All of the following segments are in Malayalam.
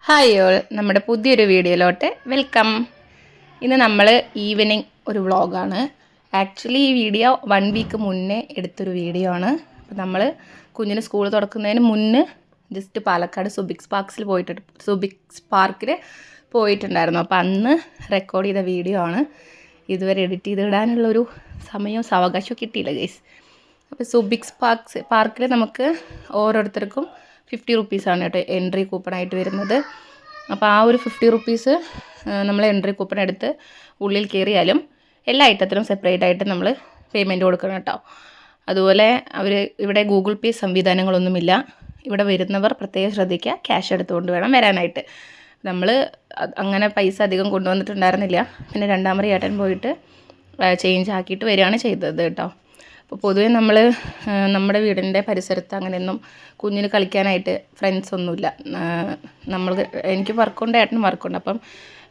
ഹായ് ഓൾ, നമ്മുടെ പുതിയൊരു വീഡിയോയിലോട്ട് വെൽക്കം. ഇന്ന് നമ്മൾ ഈവനിങ് ഒരു വ്ളോഗാണ്. ആക്ച്വലി ഈ വീഡിയോ 1 വീക്ക് മുന്നേ എടുത്തൊരു വീഡിയോ ആണ്. അപ്പോൾ നമ്മൾ കുഞ്ഞിന് സ്കൂൾ തുറക്കുന്നതിന് മുന്നേ ജസ്റ്റ് പാലക്കാട് സുബിക്സ് പാർക്കിൽ പോയിട്ടുണ്ടായിരുന്നു. അപ്പോൾ അന്ന് റെക്കോർഡ് ചെയ്ത വീഡിയോ ആണ്. ഇതുവരെ എഡിറ്റ് ചെയ്തിടാനുള്ളൊരു സമയവും സാവകാശവും കിട്ടിയില്ല ഗൈസ്. അപ്പോൾ സുബിക്സ് പാർക്കിൽ നമുക്ക് ഓരോരുത്തർക്കും 50 റുപ്പീസാണ് കേട്ടോ എൻട്രി കൂപ്പണായിട്ട് വരുന്നത്. അപ്പോൾ ആ ഒരു 50 റുപ്പീസ് നമ്മൾ എൻട്രി കൂപ്പൺ എടുത്ത് ഉള്ളിൽ കയറിയാലും എല്ലാ ഐറ്റത്തിലും സെപ്പറേറ്റ് ആയിട്ട് നമ്മൾ പേയ്മെൻറ്റ് കൊടുക്കണം കേട്ടോ. അതുപോലെ ഇവിടെ ഗൂഗിൾ പേ സംവിധാനങ്ങളൊന്നുമില്ല. ഇവിടെ വരുന്നവർ പ്രത്യേകം ശ്രദ്ധിക്കുക, ക്യാഷ് എടുത്തുകൊണ്ട് വേണം വരാനായിട്ട്. നമ്മൾ അങ്ങനെ പൈസ അധികം കൊണ്ടുവന്നിട്ടുണ്ടായിരുന്നില്ല. പിന്നെ രണ്ടാമത് ഏട്ടൻ പോയിട്ട് ചേഞ്ച് ആക്കിയിട്ട് വരികയാണ് ചെയ്തത് കേട്ടോ. അപ്പോൾ പൊതുവേ നമ്മുടെ വീടിൻ്റെ പരിസരത്ത് അങ്ങനെയൊന്നും കുഞ്ഞിന് കളിക്കാനായിട്ട് ഫ്രണ്ട്സ് ഒന്നുമില്ല. എനിക്ക് വർക്കുണ്ട്, ഏട്ടനും വർക്കുണ്ട്. അപ്പം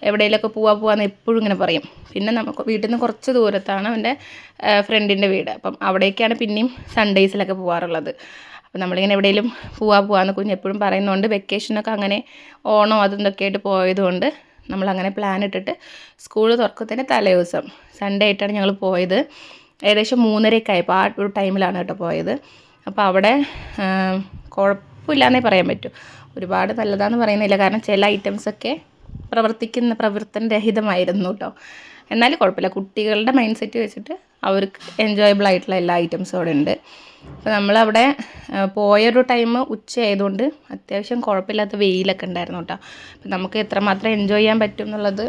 എവിടെയെങ്കിലുമൊക്കെ പോവാന്ന് എപ്പോഴും ഇങ്ങനെ പറയും. പിന്നെ നമുക്ക് വീട്ടിൽ നിന്ന് കുറച്ച് ദൂരത്താണ് അവൻ്റെ ഫ്രണ്ടിൻ്റെ വീട്. അപ്പം അവിടേക്കാണ് പിന്നെയും സൺഡേയ്സിലൊക്കെ പോകാറുള്ളത്. അപ്പോൾ നമ്മളിങ്ങനെ എവിടെയെങ്കിലും പോവാന്ന് കുഞ്ഞ് എപ്പോഴും പറയുന്നതുകൊണ്ട് വെക്കേഷനൊക്കെ അങ്ങനെ ഓണം അതൊക്കെ ആയിട്ട് പോയതുകൊണ്ട് നമ്മളങ്ങനെ പ്ലാൻ ഇട്ടിട്ട് സ്കൂൾ തുറക്കത്തിൻ്റെ തലേ ദിവസം സൺഡേ ആയിട്ടാണ് ഞങ്ങൾ പോയത്. ഏകദേശം 3:30 ആയപ്പോൾ ആ ഒരു ടൈമിലാണ് കേട്ടോ പോയത്. അപ്പോൾ അവിടെ കുഴപ്പമില്ലാന്നേ പറയാൻ പറ്റൂ. ഒരുപാട് നല്ലതാണെന്ന് പറയുന്നില്ല, കാരണം ചില ഐറ്റംസൊക്കെ പ്രവർത്തനരഹിതമായിരുന്നു കേട്ടോ. എന്നാലും കുഴപ്പമില്ല, കുട്ടികളുടെ മൈൻഡ് സെറ്റ് വെച്ചിട്ട് അവർക്ക് എൻജോയബിൾ ആയിട്ടുള്ള എല്ലാ ഐറ്റംസും അവിടെ ഉണ്ട്. അപ്പോൾ നമ്മളവിടെ പോയൊരു ടൈം ഉച്ചയായതുകൊണ്ട് അത്യാവശ്യം കുഴപ്പമില്ലാത്ത വെയിലൊക്കെ ഉണ്ടായിരുന്നു കേട്ടോ. അപ്പം നമുക്ക് എത്രമാത്രം എൻജോയ് ചെയ്യാൻ പറ്റും എന്നുള്ളത്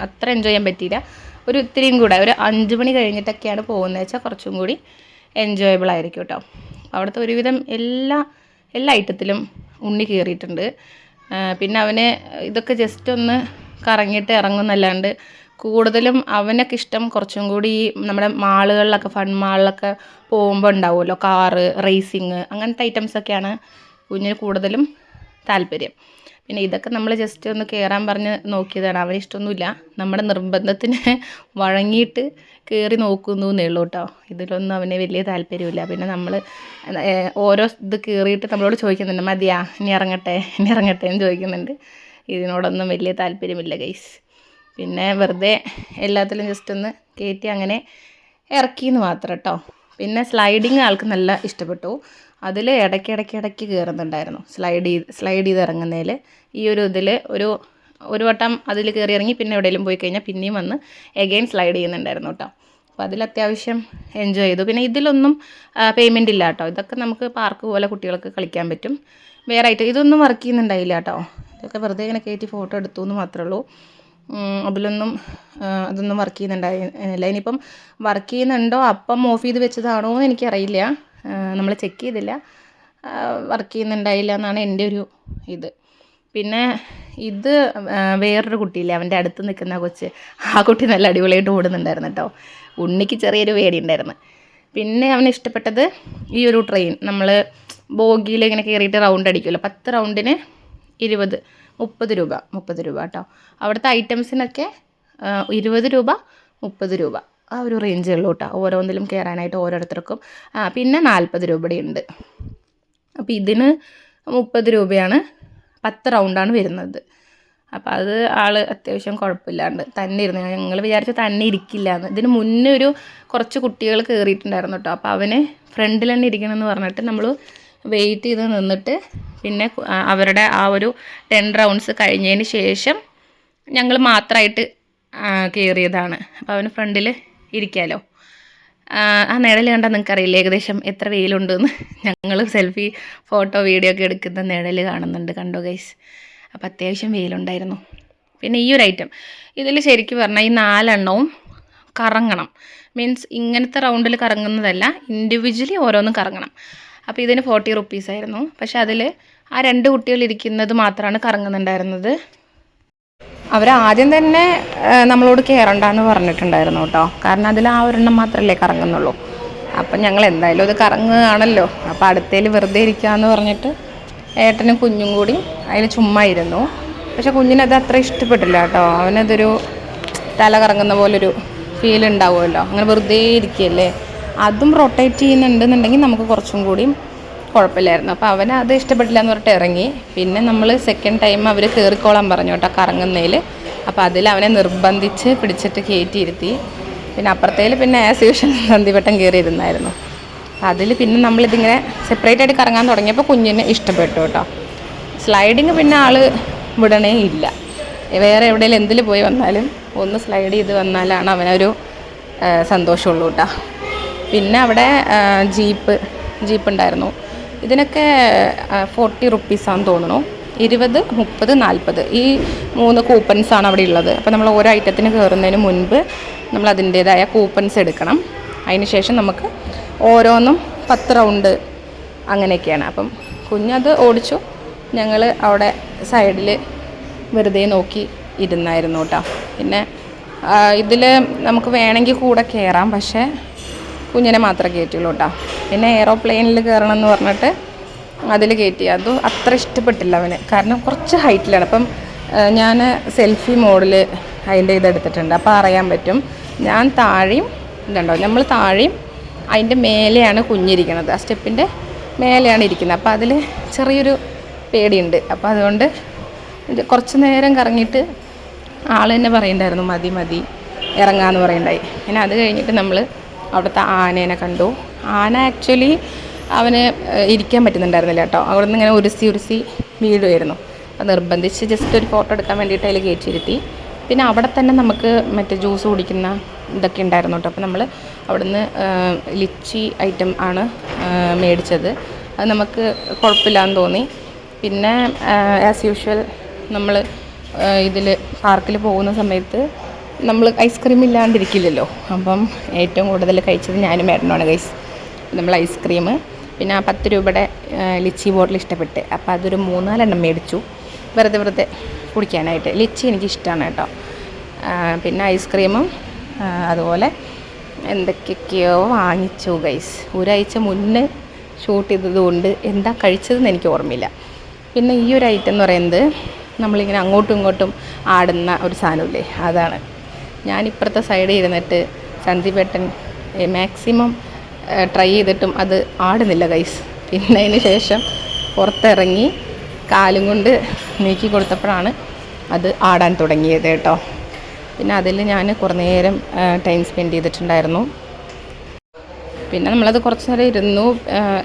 അത്ര എൻജോയ് ചെയ്യാൻ പറ്റിയില്ല. ഒരു ഇത്തിരിയും കൂടെ ഒരു 5 മണി കഴിഞ്ഞിട്ടൊക്കെയാണ് പോകുന്നത് വെച്ചാൽ കുറച്ചും കൂടി എൻജോയബിൾ ആയിരിക്കും കേട്ടോ. അവിടുത്തെ ഒരുവിധം എല്ലാ ഐറ്റത്തിലും ഉണ്ണി കയറിയിട്ടുണ്ട്. പിന്നെ അവന് ഇതൊക്കെ ജസ്റ്റ് ഒന്ന് കറങ്ങിയിട്ട് ഇറങ്ങുന്നല്ലാണ്ട് കൂടുതലും അവനൊക്കെ ഇഷ്ടം കുറച്ചും കൂടി നമ്മുടെ മാളുകളിലൊക്കെ ഫൺ മാളിലൊക്കെ പോകുമ്പോൾ ഉണ്ടാവുമല്ലോ കാറ് റേസിങ് അങ്ങനത്തെ ഐറ്റംസൊക്കെയാണ് കുഞ്ഞിന് കൂടുതലും താല്പര്യം. പിന്നെ ഇതൊക്കെ നമ്മൾ ജസ്റ്റ് ഒന്ന് കയറാൻ പറഞ്ഞ് നോക്കിയതാണ്. അവന് ഇഷ്ടമൊന്നുമില്ല, നമ്മുടെ നിർബന്ധത്തിന് വഴങ്ങിയിട്ട് കയറി നോക്കുന്നു എന്നേ ഉള്ളൂ കേട്ടോ. ഇതിലൊന്നും അവന് വലിയ താല്പര്യമില്ല. പിന്നെ നമ്മൾ ഓരോ ഇത് കയറിയിട്ട് നമ്മളോട് ചോദിക്കുന്നുണ്ട്, മതിയാ ഇനി ഇറങ്ങട്ടെ എന്ന് ചോദിക്കുന്നുണ്ട്. ഇതിനോടൊന്നും വലിയ താല്പര്യമില്ല ഗൈസ്. പിന്നെ വെറുതെ എല്ലാത്തിലും ജസ്റ്റ് ഒന്ന് കയറ്റി അങ്ങനെ ഇറക്കിയെന്ന് മാത്രം കേട്ടോ. പിന്നെ സ്ലൈഡിങ് ആൾക്ക് നല്ല ഇഷ്ടപ്പെട്ടു. അതിൽ ഇടയ്ക്ക് കയറുന്നുണ്ടായിരുന്നു. സ്ലൈഡ് ചെയ്ത് ഇറങ്ങുന്നതിൽ ഈ ഒരു ഇതിൽ ഒരു വട്ടം അതിൽ കയറി ഇറങ്ങി പിന്നെ എവിടെയെങ്കിലും പോയി കഴിഞ്ഞാൽ പിന്നെയും വന്ന് എഗെയിൻ സ്ലൈഡ് ചെയ്യുന്നുണ്ടായിരുന്നു കേട്ടോ. അപ്പോൾ അതിൽ അത്യാവശ്യം എൻജോയ് ചെയ്തു. പിന്നെ ഇതിലൊന്നും പേയ്മെൻ്റ് ഇല്ല കേട്ടോ. ഇതൊക്കെ നമുക്ക് പാർക്ക് പോലെ കുട്ടികൾക്ക് കളിക്കാൻ പറ്റും. വേറെ ആയിട്ട് ഇതൊന്നും വർക്ക് ചെയ്യുന്നുണ്ടായില്ല കേട്ടോ. ഇതൊക്കെ വെറുതെ ഇങ്ങനെ കയറ്റി ഫോട്ടോ എടുത്തു എന്ന് മാത്രമേ ഉള്ളൂ. അതൊന്നും വർക്ക് ചെയ്യുന്നുണ്ടായില്ല. ഇനിയിപ്പം വർക്ക് ചെയ്യുന്നുണ്ടോ അപ്പം ഓഫ് ചെയ്ത് വെച്ചതാണോ എന്ന് എനിക്കറിയില്ല. നമ്മൾ ചെക്ക് ചെയ്തില്ല. വർക്ക് ചെയ്യുന്നുണ്ടായില്ല എന്നാണ് എൻ്റെ ഒരു ഇത്. പിന്നെ ഇത് വേറൊരു കുട്ടിയില്ലേ, അവൻ്റെ അടുത്ത് നിൽക്കുന്ന കൊച്ച്, ആ കുട്ടി നല്ല അടിപൊളിയായിട്ട് ഓടുന്നുണ്ടായിരുന്നു കേട്ടോ. ഉണ്ണിക്ക് ചെറിയൊരു പേടി ഉണ്ടായിരുന്നു. പിന്നെ അവന് ഇഷ്ടപ്പെട്ടത് ഈ ഒരു ട്രെയിൻ, നമ്മൾ ബോഗിയിൽ ഇങ്ങനെ കയറിയിട്ട് റൗണ്ട് അടിക്കുമല്ലോ, 10 റൗണ്ടിന് 30 രൂപ കേട്ടോ. അവിടുത്തെ ഐറ്റംസിനൊക്കെ 20 രൂപ 30 രൂപ ആ ഒരു റേഞ്ചേ ഉള്ളൂ കേട്ടോ. ഓരോന്നിലും കയറാനായിട്ട് ഓരോരുത്തർക്കും. പിന്നെ 40 രൂപയുടെ ഉണ്ട്. അപ്പോൾ ഇതിന് 30 രൂപയാണ്, 10 റൗണ്ടാണ് വരുന്നത്. അപ്പോൾ അത് ആൾ അത്യാവശ്യം കുഴപ്പമില്ലാണ്ട് തന്നെ ഇരുന്ന്, ഞങ്ങൾ വിചാരിച്ചു തന്നെ ഇരിക്കില്ല എന്ന്. ഇതിന് മുന്നേ കുറച്ച് കുട്ടികൾ കയറിയിട്ടുണ്ടായിരുന്നു കേട്ടോ. അപ്പോൾ അവന് ഫ്രണ്ടിൽ തന്നെ ഇരിക്കണമെന്ന് പറഞ്ഞിട്ട് നമ്മൾ വെയിറ്റ് ചെയ്ത് നിന്നിട്ട് പിന്നെ അവരുടെ ആ ഒരു 10 റൗണ്ട്സ് കഴിഞ്ഞതിന് ശേഷം ഞങ്ങൾ മാത്രമായിട്ട് കയറിയതാണ്. അപ്പോൾ അവന് ഫ്രണ്ടിൽ ഇരിക്കാമല്ലോ. ആ നിഴൽ കണ്ടാൽ നിങ്ങൾക്കറിയില്ല ഏകദേശം എത്ര വെയിലുണ്ടെന്ന്. ഞങ്ങൾ സെൽഫി ഫോട്ടോ വീഡിയോ ഒക്കെ എടുക്കുന്ന നിഴൽ കാണുന്നുണ്ട്, കണ്ടോ ഗൈസ്. അപ്പോൾ അത്യാവശ്യം വെയിലുണ്ടായിരുന്നു. പിന്നെ ഈ ഒരു ഐറ്റം ഇതിൽ ശരിക്കും പറഞ്ഞാൽ ഈ 4 എണ്ണവും കറങ്ങണം. മീൻസ് ഇങ്ങനത്തെ റൗണ്ടിൽ കറങ്ങുന്നതല്ല, ഇൻഡിവിജ്വലി ഓരോന്നും കറങ്ങണം. അപ്പോൾ ഇതിന് 40 റുപ്പീസായിരുന്നു. പക്ഷെ അതിൽ ആ 2 കുട്ടികൾ ഇരിക്കുന്നത് മാത്രമാണ് കറങ്ങുന്നുണ്ടായിരുന്നത്. അവരാദ്യം തന്നെ നമ്മളോട് കയറണ്ടെന്ന് പറഞ്ഞിട്ടുണ്ടായിരുന്നു കേട്ടോ. കാരണം അതിൽ ആ ഒരെണ്ണം മാത്രമല്ലേ കറങ്ങുന്നുള്ളൂ. അപ്പം ഞങ്ങൾ എന്തായാലും അത് കറങ്ങുകയാണല്ലോ, അപ്പോൾ അടുത്തേൽ വെറുതെ ഇരിക്കാമെന്ന് പറഞ്ഞിട്ട് ഏട്ടനും കുഞ്ഞും കൂടി അതിൽ ചുമ്മാ ഇരുന്നു. പക്ഷെ കുഞ്ഞിനത് അത്ര ഇഷ്ടപ്പെട്ടില്ല കേട്ടോ. അവനതൊരു തല കറങ്ങുന്ന പോലൊരു ഫീൽ ഉണ്ടാവുമല്ലോ, അങ്ങനെ വെറുതെ ഇരിക്കുകയല്ലേ. അതും റൊട്ടേറ്റ് ചെയ്യുന്നുണ്ടെന്നുണ്ടെങ്കിൽ നമുക്ക് കുറച്ചും കൂടി കുഴപ്പമില്ലായിരുന്നു. അപ്പോൾ അവന് അത് ഇഷ്ടപ്പെട്ടില്ല എന്ന് പറഞ്ഞിട്ട് ഇറങ്ങി. പിന്നെ നമ്മൾ സെക്കൻഡ് ടൈം അവർ കയറിക്കോളാൻ പറഞ്ഞു കേട്ടോ കറങ്ങുന്നതിൽ. അപ്പോൾ അതിൽ അവനെ നിർബന്ധിച്ച് പിടിച്ചിട്ട് കയറ്റിയിരുത്തി. പിന്നെ അപ്പുറത്തേൽ പിന്നെ ആസ് യൂഷ്വൽ സന്ദീപേട്ടൻ കയറിയിരുന്നായിരുന്നു. അതിൽ പിന്നെ നമ്മളിതിങ്ങനെ സെപ്പറേറ്റ് ആയിട്ട് കറങ്ങാൻ തുടങ്ങിയപ്പോൾ കുഞ്ഞിന് ഇഷ്ടപ്പെട്ടു കേട്ടോ. സ്ലൈഡിങ് പിന്നെ ആൾ വിടണേ ഇല്ല. വേറെ എവിടെയെങ്കിലും എന്തിൽ പോയി വന്നാലും ഒന്ന് സ്ലൈഡ് ചെയ്ത് വന്നാലാണ് അവനൊരു സന്തോഷമുള്ളൂ കേട്ടോ. പിന്നെ അവിടെ ജീപ്പ് ഉണ്ടായിരുന്നു. ഇതിനൊക്കെ 40 റുപ്പീസാണെന്ന് തോന്നുന്നു. 20, 30, 40 ഈ 3 കൂപ്പൺസാണ് അവിടെ ഉള്ളത്. അപ്പോൾ നമ്മൾ ഓരോ ഐറ്റത്തിന് കയറുന്നതിന് മുൻപ് നമ്മൾ അതിൻ്റേതായ കൂപ്പൺസ് എടുക്കണം. അതിന് ശേഷം നമുക്ക് ഓരോന്നും 10 റൗണ്ട് അങ്ങനെയൊക്കെയാണ്. അപ്പം കുഞ്ഞത് ഓടിച്ചു. ഞങ്ങൾ അവിടെ സൈഡിൽ വെറുതെ നോക്കി ഇരുന്നായിരുന്നു കേട്ടോ. പിന്നെ ഇതിൽ നമുക്ക് വേണമെങ്കിൽ കൂടെ കയറാം, പക്ഷേ കുഞ്ഞിനെ മാത്രമേ കയറ്റുള്ളൂ കേട്ടോ. പിന്നെ എയ്റോപ്ലെയിനിൽ കയറണം എന്ന് പറഞ്ഞിട്ട് അതിൽ കയറ്റി. അതും അത്ര ഇഷ്ടപ്പെട്ടില്ല അവന്, കാരണം കുറച്ച് ഹൈറ്റിലാണ്. അപ്പം ഞാൻ സെൽഫി മോഡിൽ അതിൻ്റെ ഇതെടുത്തിട്ടുണ്ട്. അപ്പോൾ അറിയാൻ പറ്റും. ഞാൻ താഴെയും ഇതുണ്ടോ, നമ്മൾ താഴെയും അതിൻ്റെ മേലെയാണ് കുഞ്ഞിരിക്കുന്നത്. ആ സ്റ്റെപ്പിൻ്റെ മേലെയാണ് ഇരിക്കുന്നത്. അപ്പോൾ അതിൽ ചെറിയൊരു പേടിയുണ്ട്. അപ്പോൾ അതുകൊണ്ട് കുറച്ച് നേരം കറങ്ങിയിട്ട് ആൾ തന്നെ പറയുന്നുണ്ടായിരുന്നു മതി ഇറങ്ങാമെന്ന് പറയുന്നുണ്ടായി. പിന്നെ അത് കഴിഞ്ഞിട്ട് നമ്മൾ അവിടുത്തെ ആനേനെ കണ്ടു. ആന ആക്ച്വലി അവന് ഇരിക്കാൻ പറ്റുന്നുണ്ടായിരുന്നില്ല കേട്ടോ. അവിടെ നിന്ന് ഇങ്ങനെ ഉരുസി വീഴുമായിരുന്നു. അത് നിർബന്ധിച്ച് ജസ്റ്റ് ഒരു ഫോട്ടോ എടുക്കാൻ വേണ്ടിയിട്ട് അതിൽ കയറ്റിയിരുത്തി. പിന്നെ അവിടെ തന്നെ നമുക്ക് മറ്റേ ജ്യൂസ് കുടിക്കുന്ന ഇതൊക്കെ ഉണ്ടായിരുന്നു കേട്ടോ. അപ്പോൾ നമ്മൾ അവിടെ നിന്ന് ലിച്ചി ഐറ്റം ആണ് മേടിച്ചത്. അത് നമുക്ക് കുഴപ്പമില്ലാന്ന് തോന്നി. പിന്നെ ആസ് യൂഷ്വൽ നമ്മൾ ഇതിൽ പാർക്കിൽ പോകുന്ന സമയത്ത് നമ്മൾ ഐസ്ക്രീം ഇല്ലാണ്ടിരിക്കില്ലല്ലോ. അപ്പം ഏറ്റവും കൂടുതൽ കഴിച്ചത് ഞാനും മേഡനുമാണ് ഗൈസ്. നമ്മൾ ഐസ്ക്രീം, പിന്നെ ആ 10 രൂപയുടെ ലിച്ചി ബോട്ടിൽ ഇഷ്ടപ്പെട്ട്. അപ്പോൾ അതൊരു 3-4 മേടിച്ചു വെറുതെ കുടിക്കാനായിട്ട്. ലിച്ചി എനിക്കിഷ്ടമാണ് കേട്ടോ. പിന്നെ ഐസ്ക്രീമും അതുപോലെ എന്തൊക്കെയൊക്കെയോ വാങ്ങിച്ചു ഗൈസ്. ഒരാഴ്ച മുന്നേ ഷൂട്ട് ചെയ്തതുകൊണ്ട് എന്താ കഴിച്ചതെന്ന് എനിക്ക് ഓർമ്മയില്ല. പിന്നെ ഈ ഒരു ഐറ്റം എന്ന് പറയുന്നത് നമ്മളിങ്ങനെ അങ്ങോട്ടും ഇങ്ങോട്ടും ആടുന്ന ഒരു സാധനമില്ലേ, അതാണ്. ഞാനിപ്പുറത്തെ സൈഡിൽ ഇരുന്നിട്ട് സന്ദീപേട്ടൻ മാക്സിമം ട്രൈ ചെയ്തിട്ടും അത് ആടുന്നില്ല ഗൈസ്. പിന്നെ അതിന് ശേഷം പുറത്തിറങ്ങി കാലും കൊണ്ട് നീക്കി കൊടുത്തപ്പോഴാണ് അത് ആടാൻ തുടങ്ങിയത് കേട്ടോ. പിന്നെ അതിൽ ഞാൻ കുറേ നേരം ടൈം സ്പെൻഡ് ചെയ്തിട്ടുണ്ടായിരുന്നു. പിന്നെ നമ്മളത് കുറച്ച് നേരം ഇരുന്നു.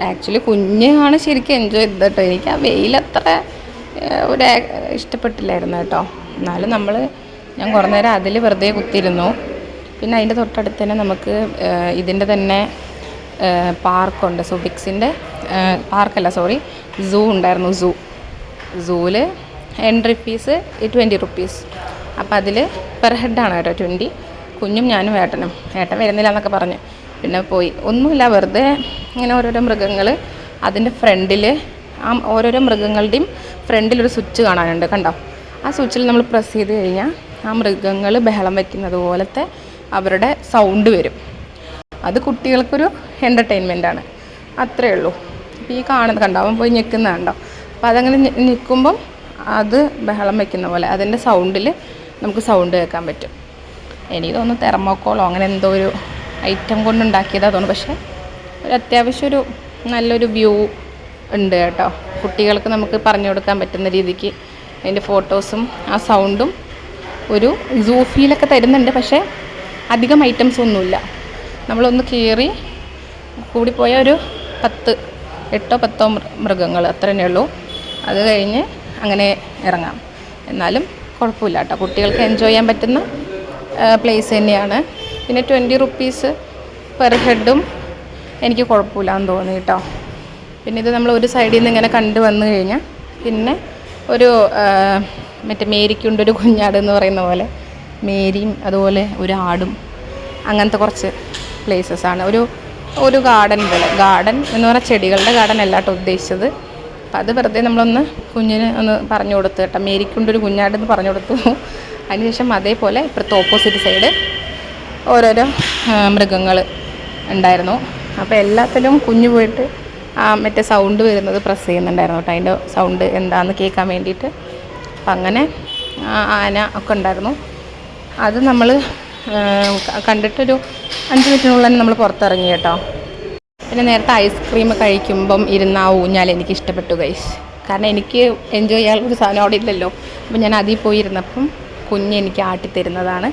ആക്ച്വലി കുഞ്ഞാണ് ശരിക്കും എൻജോയ് ചെയ്തത് കേട്ടോ. എനിക്ക് ആ വെയിലത്ര ഒരു ഇഷ്ടപ്പെട്ടില്ലായിരുന്നു കേട്ടോ. എന്നാലും ഞാൻ കുറേ നേരം അതിൽ വെറുതെ കുത്തിയിരുന്നു. പിന്നെ അതിൻ്റെ തൊട്ടടുത്ത് തന്നെ നമുക്ക് ഇതിൻ്റെ തന്നെ പാർക്കുണ്ട്. സുബിക്സിൻ്റെ സൂ ഉണ്ടായിരുന്നു. സൂവിൽ എൻട്രി ഫീസ് 20 റുപ്പീസ്. അപ്പോൾ അതിൽ പെർ ഹെഡാണ് കേട്ടോ 20. കുഞ്ഞും ഞാനും ഏട്ടൻ വരുന്നില്ല എന്നൊക്കെ പറഞ്ഞ് പിന്നെ പോയി. ഒന്നുമില്ല, വെറുതെ ഇങ്ങനെ ഓരോരോ മൃഗങ്ങൾ അതിൻ്റെ ഫ്രണ്ടിൽ, ആ ഓരോരോ മൃഗങ്ങളുടെയും ഫ്രണ്ടിലൊരു സ്വിച്ച് കാണാനുണ്ട് കണ്ടോ. ആ സ്വിച്ചിൽ നമ്മൾ പ്രസ് ചെയ്ത് കഴിഞ്ഞാൽ ആ മൃഗങ്ങൾ ബഹളം വയ്ക്കുന്നത് പോലത്തെ അവരുടെ സൗണ്ട് വരും. അത് കുട്ടികൾക്കൊരു എൻ്റർടൈൻമെൻറ്റാണ്, അത്രയേ ഉള്ളൂ. അപ്പോൾ ഈ കാണുന്നത് കണ്ടോ, അവൻ പോയി ഞെക്കുന്നത് കണ്ടോ. അപ്പോൾ അതങ്ങനെ ഞെക്കുമ്പം അത് ബഹളം വയ്ക്കുന്ന പോലെ അതിൻ്റെ സൗണ്ടിൽ നമുക്ക് സൗണ്ട് കേൾക്കാൻ പറ്റും. എനിക്ക് തോന്നുന്നു തെർമോക്കോളോ അങ്ങനെ എന്തോ ഒരു ഐറ്റം കൊണ്ടുണ്ടാക്കിയതാണ് തോന്നുന്നു. പക്ഷേ ഒരു അത്യാവശ്യം നല്ലൊരു വ്യൂ ഉണ്ട് കേട്ടോ. കുട്ടികൾക്ക് നമുക്ക് പറഞ്ഞു കൊടുക്കാൻ പറ്റുന്ന രീതിക്ക് അതിൻ്റെ ഫോട്ടോസും ആ സൗണ്ടും ഒരു സൂ ഫീലൊക്കെ തരുന്നുണ്ട്. പക്ഷേ അധികം ഐറ്റംസ് ഒന്നുമില്ല. നമ്മളൊന്ന് കയറി കൂടിപ്പോയ ഒരു 8-10 മൃഗങ്ങൾ അത്ര തന്നെ ഉള്ളൂ. അത് കഴിഞ്ഞ് അങ്ങനെ ഇറങ്ങാം. എന്നാലും കുഴപ്പമില്ല കേട്ടോ, കുട്ടികൾക്ക് എൻജോയ് ചെയ്യാൻ പറ്റുന്ന പ്ലേസ് തന്നെയാണ്. പിന്നെ 20 റുപ്പീസ് പെർ ഹെഡും എനിക്ക് കുഴപ്പമില്ലാന്ന് തോന്നി കേട്ടോ. പിന്നെ ഇത് നമ്മൾ ഒരു സൈഡിൽ നിന്ന് ഇങ്ങനെ കണ്ടു വന്നു കഴിഞ്ഞാൽ പിന്നെ ഒരു മറ്റേ മേരിക്കുണ്ടൊരു കുഞ്ഞാട് പറയുന്ന പോലെ മേരിയും അതുപോലെ ഒരു ആടും അങ്ങനത്തെ കുറച്ച് പ്ലേസസാണ്. ഒരു ഗാർഡൻ പോലെ. ഗാർഡൻ എന്ന് പറഞ്ഞാൽ ചെടികളുടെ ഗാർഡൻ അല്ല കേട്ടോ ഉദ്ദേശിച്ചത്. അപ്പോൾ അത് വെറുതെ നമ്മളൊന്ന് കുഞ്ഞിന് ഒന്ന് പറഞ്ഞു കൊടുത്തു കേട്ടോ. മേരിക്കുണ്ടൊരു കുഞ്ഞാടെന്ന് പറഞ്ഞു കൊടുത്തു. അതിനുശേഷം അതേപോലെ ഇപ്പുറത്തെ ഓപ്പോസിറ്റ് സൈഡ് ഓരോരോ മൃഗങ്ങൾ ഉണ്ടായിരുന്നു. അപ്പോൾ എല്ലാത്തിലും കുഞ്ഞു പോയിട്ട് മറ്റേ സൗണ്ട് വരുന്നത് പ്രസ് ചെയ്യുന്നുണ്ടായിരുന്നു കേട്ടോ. അതിൻ്റെ സൗണ്ട് എന്താണെന്ന് കേൾക്കാൻ വേണ്ടിയിട്ട്. അപ്പം അങ്ങനെ ആന ഒക്കെ ഉണ്ടായിരുന്നു. അത് നമ്മൾ കണ്ടിട്ടൊരു 5 മിനിറ്റിനുള്ളിൽ തന്നെ നമ്മൾ പുറത്തിറങ്ങി കേട്ടോ. പിന്നെ നേരത്തെ ഐസ്ക്രീം കഴിക്കുമ്പം ഇരുന്ന ആ ഊഞ്ഞാൽ എനിക്ക് ഇഷ്ടപ്പെട്ടു ഗൈസ്. കാരണം എനിക്ക് എൻജോയ് ചെയ്യാനുള്ളൊരു സാധനം അവിടെ ഇല്ലല്ലോ. അപ്പം ഞാൻ അതിൽ പോയിരുന്നപ്പം കുഞ്ഞെനിക്ക് ആട്ടിത്തരുന്നതാണ്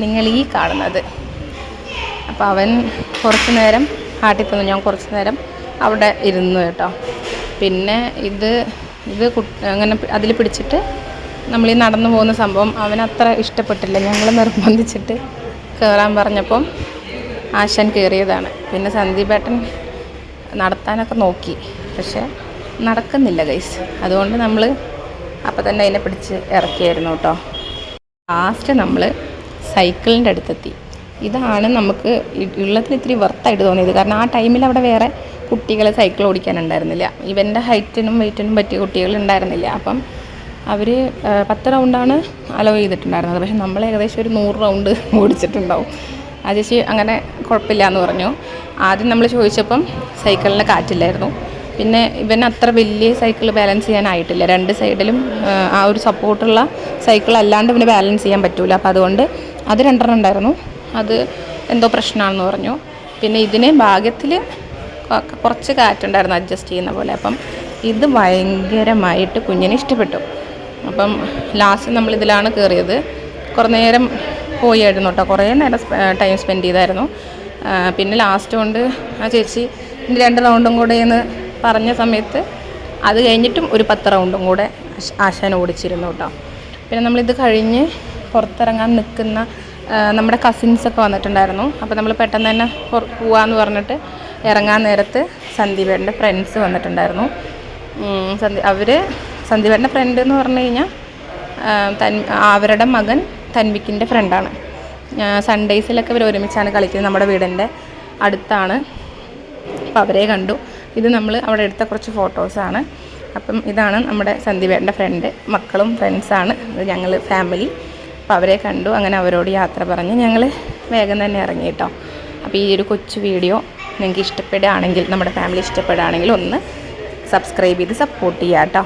നിങ്ങൾ ഈ കാണുന്നത്. അപ്പോൾ അവൻ കുറച്ച് നേരം ആട്ടിത്തന്നു, ഞാൻ കുറച്ച് നേരം അവിടെ ഇരുന്നു കേട്ടോ. പിന്നെ ഇത് അങ്ങനെ അതിൽ പിടിച്ചിട്ട് നമ്മളീ നടന്നു പോകുന്ന സംഭവം അവനത്ര ഇഷ്ടപ്പെട്ടില്ല. ഞങ്ങൾ നിർബന്ധിച്ചിട്ട് കയറാൻ പറഞ്ഞപ്പം ആശാൻ കയറിയതാണ്. പിന്നെ സന്ദീപേട്ടൻ നടത്താനൊക്കെ നോക്കി, പക്ഷേ നടക്കുന്നില്ല ഗൈസ്. അതുകൊണ്ട് നമ്മൾ അപ്പം തന്നെ അതിനെ പിടിച്ച് ഇറക്കിയായിരുന്നു കേട്ടോ. ലാസ്റ്റ് നമ്മൾ സൈക്കിളിൻ്റെ അടുത്തെത്തി. ഇതാണ് നമുക്ക് ഉള്ളതിൽ ഇത്തിരി വർത്തായിട്ട് തോന്നിയത്. കാരണം ആ ടൈമിൽ അവിടെ വേറെ കുട്ടികൾ സൈക്കിൾ ഓടിക്കാനുണ്ടായിരുന്നില്ല. ഇവൻ്റെ ഹൈറ്റിനും വെയ്റ്റിനും പറ്റിയ കുട്ടികൾ ഉണ്ടായിരുന്നില്ല. അപ്പം അവർ 10 റൗണ്ടാണ് അലോ ചെയ്തിട്ടുണ്ടായിരുന്നത്. പക്ഷെ നമ്മൾ ഏകദേശം ഒരു 100 റൗണ്ട് ഓടിച്ചിട്ടുണ്ടാവും. ആ ചേച്ചി അങ്ങനെ കുഴപ്പമില്ല എന്ന് പറഞ്ഞു. ആദ്യം നമ്മൾ ചോദിച്ചപ്പം സൈക്കിളിന് കാറ്റില്ലായിരുന്നു. പിന്നെ ഇവൻ അത്ര വലിയ സൈക്കിൾ ബാലൻസ് ചെയ്യാനായിട്ടില്ല. 2 സൈഡിലും ആ ഒരു സപ്പോർട്ടുള്ള സൈക്കിൾ അല്ലാണ്ട് ഇവന് ബാലൻസ് ചെയ്യാൻ പറ്റില്ല. അപ്പോൾ അതുകൊണ്ട് അത് 2 ഉണ്ടായിരുന്നു. അത് എന്തോ പ്രശ്നമാണെന്ന് പറഞ്ഞു. പിന്നെ ഇതിന് ഭാഗ്യത്തിൽ കുറച്ച് കാറ്റുണ്ടായിരുന്നു അഡ്ജസ്റ്റ് ചെയ്യുന്ന പോലെ. അപ്പം ഇത് ഭയങ്കരമായിട്ട് കുഞ്ഞിനെ ഇഷ്ടപ്പെട്ടു. അപ്പം ലാസ്റ്റ് നമ്മളിതിലാണ് കയറിയത്. കുറേ നേരം പോയായിരുന്നു കേട്ടോ, കുറേ നേരം ടൈം സ്പെൻഡ് ചെയ്തായിരുന്നു. പിന്നെ ലാസ്റ്റ് കൊണ്ട് ആ ചേച്ചി ഇനി 2 റൗണ്ടും കൂടെ എന്ന് പറഞ്ഞ സമയത്ത് അത് കഴിഞ്ഞിട്ടും ഒരു 10 റൗണ്ടും കൂടെ ആശാൻ ഓടിച്ചിരുന്നു കേട്ടോ. പിന്നെ നമ്മളിത് കഴിഞ്ഞ് പുറത്തിറങ്ങാൻ നിൽക്കുന്ന നമ്മുടെ കസിൻസൊക്കെ വന്നിട്ടുണ്ടായിരുന്നു. അപ്പോൾ നമ്മൾ പെട്ടെന്ന് തന്നെ പോവാമെന്ന് പറഞ്ഞിട്ട് ഇറങ്ങാൻ നേരത്ത് സന്ദീപേട്ടൻ്റെ ഫ്രണ്ട്സ് വന്നിട്ടുണ്ടായിരുന്നു. സന്ദീപേട്ടൻ്റെ ഫ്രണ്ട് എന്ന് പറഞ്ഞു കഴിഞ്ഞാൽ അവരുടെ മകൻ തൻവിക്കിൻ്റെ ഫ്രണ്ടാണ്. സൺഡേയ്സിലൊക്കെ ഇവർ ഒരുമിച്ചാണ് കളിക്കുന്നത്. നമ്മുടെ വീടിൻ്റെ അടുത്താണ്. അപ്പോൾ അവരെ കണ്ടു. ഇത് നമ്മൾ അവിടെ എടുത്ത കുറച്ച് ഫോട്ടോസാണ്. അപ്പം ഇതാണ് നമ്മുടെ സന്ദീപേട്ടൻ്റെ ഫ്രണ്ട്, മക്കളും ഫ്രണ്ട്സാണ്. ഇത് ഞങ്ങൾ ഫാമിലി. അപ്പോൾ അവരെ കണ്ടു. അങ്ങനെ അവരോട് യാത്ര പറഞ്ഞ് ഞങ്ങൾ വേഗം തന്നെ ഇറങ്ങി കേട്ടോ. അപ്പോൾ ഈ ഒരു കൊച്ചു വീഡിയോ നിങ്ങൾക്ക് ഇഷ്ടപ്പെടുകയാണെങ്കിൽ, നമ്മുടെ ഫാമിലി ഇഷ്ടപ്പെടുകയാണെങ്കിൽ ഒന്ന് സബ്സ്ക്രൈബ് ചെയ്ത് സപ്പോർട്ട് ചെയ്യാം കേട്ടോ.